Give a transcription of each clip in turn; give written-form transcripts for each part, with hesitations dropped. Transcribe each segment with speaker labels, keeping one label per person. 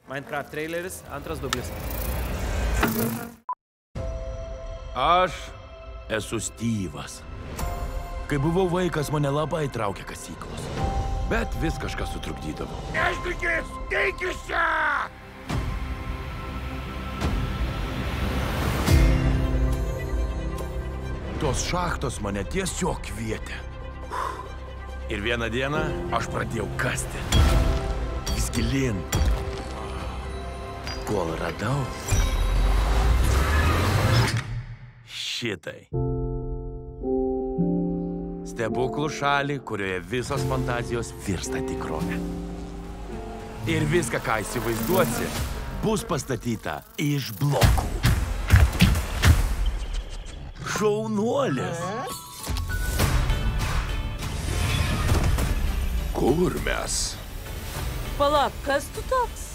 Speaker 1: Minecraft traileris, antras dublis.
Speaker 2: Aš esu Styvas. Kai buvau vaikas, mane labai traukė kasyklos. Bet vis kažkas sutrukdydavo. Nešdukis, eikis čia! Tos šachtos mane tiesiog kvietė. Ir vieną dieną aš pradėjau kasti. Vis gilin. Kol radau šitai. Stebuklų šalį, kurioje visos fantazijos virsta tikrovė. Ir viską, ką įsivaizduosi, bus pastatyta iš blokų. Šaunuolis.
Speaker 3: Kur mes?
Speaker 4: Palauk, kas tu toks?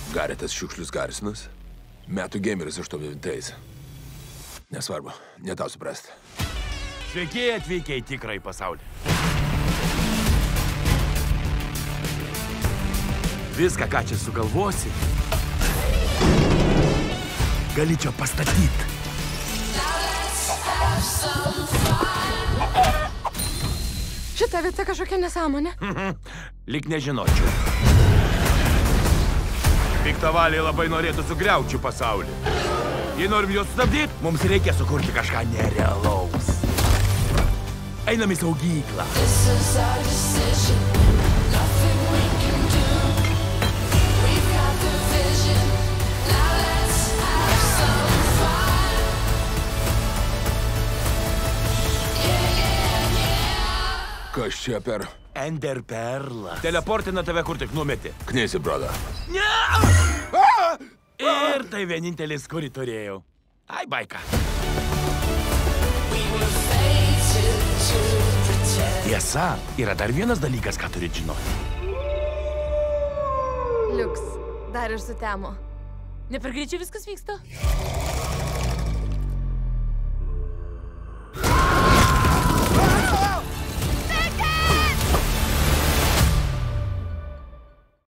Speaker 3: Garetas Šiukšlius Garsinas. Metų gameris 89. Nesvarbu, ne tau suprasti.
Speaker 2: Sveiki atvykę į tikrąjį pasaulį. Viską, ką čia sugalvosi, gali čia pastatyti.
Speaker 4: Šita vieta kažkokia nesąmonė.
Speaker 2: Lyg nežinočiau. Piktavaliai labai norėtų sugriauti šį pasaulį. Jei norim juos sustabdyti, mums reikia sukurti kažką nerealaus. Einam į saugyklą.
Speaker 3: Kas čia per...
Speaker 2: Ender Perlas. Teleportina tave kur tik numeti.
Speaker 3: Knėsi, brother.
Speaker 2: Ir tai vienintelis, kurį turėjau. Ai, baika. Tiesa, yra dar vienas dalykas, ką turit žinoti.
Speaker 4: Liuks, dar ir sutemo. Ne per greičiai viskas vyksta?